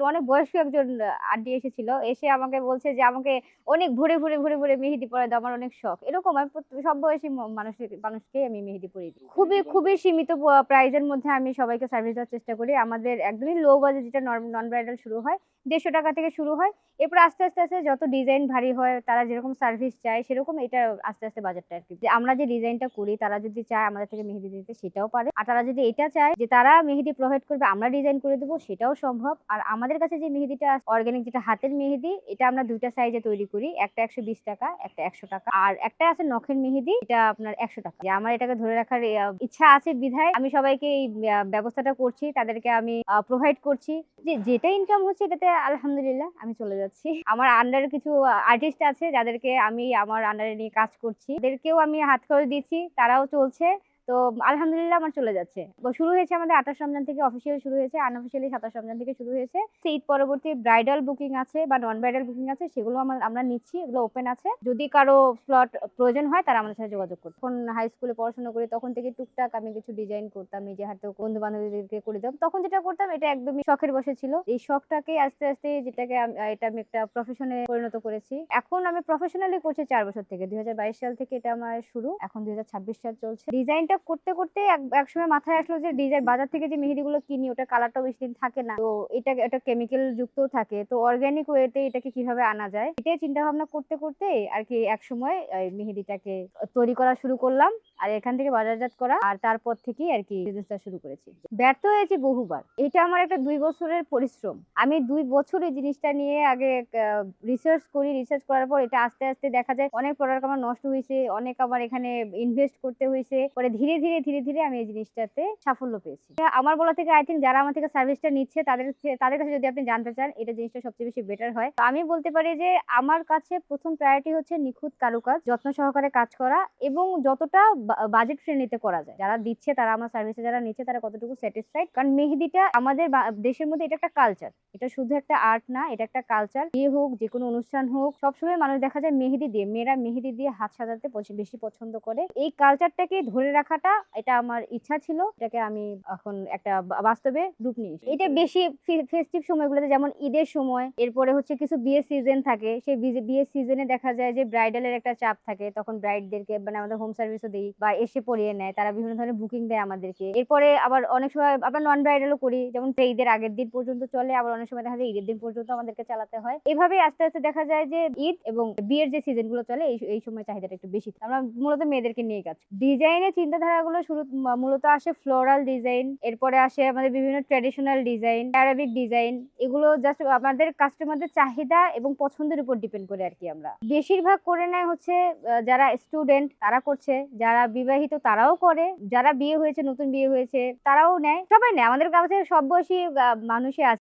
অনেক বয়স্ক একজন আন্টি এসেছিল। এসে আমাকে বলছে যে আমাকে অনেক ভরে মেহেদি পরায় দাও। আমার অনেক শখ। এরকম আমি সব বয়সী মানুষকেই আমি মেহেদি পরিয়ে দিই। খুবই সীমিত প্রাইস এর মধ্যে আমি সবাইকে সার্ভিস দেওয়ার চেষ্টা করি। আমাদের একদমই লো বাজেট যেটা নন ব্রাইডাল শুরু হয় ৳১৫০ থেকে শুরু হয়। এরপর আস্তে আস্তে যত ডিজাইন ভারী হয়, তারা যেরকম সার্ভিস চায় সেরকম এটা আস্তে বাজেটটা আরকি। যে আমরা যে ডিজাইনটা করি তারা যদি চায় আমাদের থেকে মেহেদি দিতে সেটাও পারে। আর তারা যদি এটা চায় যে তারা মেহেদি প্রোভাইড করবে আমরা ডিজাইন করে দেব সেটাও সম্ভব। আর আমাদের কাছে যে মেহেদিটা অর্গানিক যেটা হাতের মেহেদি এটা আমরা ২ টা সাইজে তৈরি করি। একটা ৳১২০, একটা ৳১০০ আর একটা আছে নখের মেহেদি এটা আপনার ৳১০০। যে আমার এটাকে ধরে রাখার ইচ্ছা আছে বিধায় আমি সবাইকে এই ব্যবস্থাটা করছি। তাদেরকে আমি প্রোভাইড করছি। যেটা ইনকাম হচ্ছে এটাতে আলহামদুলিল্লাহ আমি চলে যাচ্ছি। আমার আন্ডারে কিছু আর্টিস্ট আছে যাদেরকে আমি আমার আন্ডারে নিয়ে কাজ করছি। তাদেরকেও আমি হাত খরচ দিচ্ছি, তারাও চলছে। তো আলহামদুলিল্লাহ আমার চলে যাচ্ছে। শুরু হয়েছে আমাদের ২৮ রমজান থেকে অফিসিয়ালি শুরু হয়েছে। আনঅফিসিয়ালি ২৭ রমজান থেকে শুরু হয়েছে। ঈদ পরবর্তী ব্রাইডাল বুকিং আছে বা নন ব্রাইডাল বুকিং আছে সেগুলো আমরা নিচ্ছি। এগুলো ওপেন আছে। যদি কারো স্লট প্রয়োজন হয় তারা আমাদের সাথে যোগাযোগ করবে। যখন হাই স্কুলে পড়াশোনা করি তখন থেকে টুকটাক আমি কিছু ডিজাইন করতাম। নিজে হাতে বন্ধু-বান্ধবীদেরকে করে দিতাম। তখন যেটা করতাম এটা একদমই শখের বশে ছিল। এই শখটাকে আস্তে যেটাকে এটা আমি একটা প্রফেশনে পরিণত করেছি। এখন আমি প্রফেশনালি করছি ৪ বছর থেকে। ২০২২ সাল থেকে এটা আমার শুরু। এখন ২০২৬ সাল চলছে। ডিজাইনটা করতে একসময় মাথায় আসলো যে বাজার থেকে যে মেহেদিগুলো কিনি ওটার কালারটাও বেশিদিন থাকে না। তো এটা কেমিক্যাল যুক্তও থাকে। তো অর্গানিক ওয়েতে এটাকে কিভাবে আনা যায় এটাই চিন্তা ভাবনা করতে আরকি একসময় মেহেদিটাকে তৈরি করা শুরু করলাম। আর এখান থেকে বাজারজাত করা আর তারপর থেকেই আরকি বিজনেসটা শুরু করেছি। ব্যর্থ হয়েছি বহুবার। এটা আমার একটা ২ বছরের পরিশ্রম। আমি ২ বছর এই জিনিসটা নিয়ে আগে রিসার্চ করি। রিসার্চ করার পর এটা আস্তে দেখা যায় অনেক প্রোডাক্ট আমার নষ্ট হইছে। অনেক আমার এখানে ইনভেস্ট করতে হইছে। পরে ধীরে আমি এই জিনিসটাতে সাফল্য পেয়েছি। আমার বলা থেকে আই থিংক যারা আমার থেকে সার্ভিসটা নিচ্ছে তাদের কাছে যদি আপনি জানতে চান এটা জিনিসটা সবচেয়ে বেশি বেটার হয়। তো আমি বলতে পারি যে আমার কাছে ১ম প্রায়োরিটি হচ্ছে নিখুঁত কারুকাজ, যত্ন সহকারে কাজ করা এবং যতটা বাজেট ফ্রেন্ডলিতে করা যায়। যারা দিচ্ছে তারা আমার সার্ভিসে যারা নিচ্ছে তারা কতটুকু স্যাটিসফাইড। কারণ মেহেদিটা আমাদের দেশের মধ্যে এটা একটা কালচার। এটা শুধু একটা আর্ট না, এটা একটা কালচার। বিয়ে হোক, যেকোনো অনুষ্ঠান হোক, সবসময় মানুষ দেখা যায় মেহেদি দিয়ে, মেয়েরা মেহেদি দিয়ে হাত সাজাতে বেশি পছন্দ করে। এই কালচারটাকে ধরে রাখাটা এটা আমার ইচ্ছা ছিল। এটাকে আমি এখন একটা বাস্তবে রূপ নিয়েছি। এটা বেশি ফেস্টিভ সময়গুলোতে যেমন ঈদের সময়, এরপরে হচ্ছে কিছু বিয়ের সিজন থাকে। সেই বিয়ের সিজনে দেখা যায় যে ব্রাইডালের একটা চাপ থাকে। তখন ব্রাইডদেরকে মানে আমাদের হোম সার্ভিসও দেই বা এসে পরিয়ে নেয়। তারা বিভিন্ন ধরনের বুকিং দেয় আমাদেরকে। এরপরে আবার অনেক সময় আবার নন ব্রাইডালও করি। যেমন ঈদের আগের দিন পর্যন্ত চলে, আবার অনেক সময় দেখা যায় ঈদের দিন পর্যন্ত আমাদেরকে চালাতে হয়। এভাবে আস্তে দেখা যায় যে ঈদ এবং বিয়ের যে সিজন গুলো চলে এই সময় চাহিদাটা একটু বেশি। আমরা মূলত মেয়েদেরকে নিয়ে কাজ। ডিজাইনের চিন্তাধারাগুলো মূলত আসে ফ্লোরাল ডিজাইন, এরপরে আসে আমাদের বিভিন্ন ট্র্যাডিশনাল ডিজাইন, অ্যারাবিক ডিজাইন। এগুলো জাস্ট আমাদের কাস্টমারদের চাহিদা এবং পছন্দের উপর ডিপেন্ড করে আরকি আমরা। বেশিরভাগ করে নেয় হচ্ছে যারা স্টুডেন্ট তারা করছে, যারা বিবাহিত তারাও করে, যারা বিয়ে হয়েছে নতুন বিয়ে হয়েছে তারাও নেয়। সবাই নেয়। আমাদের কাছে সব বয়সী মানুষই আছে।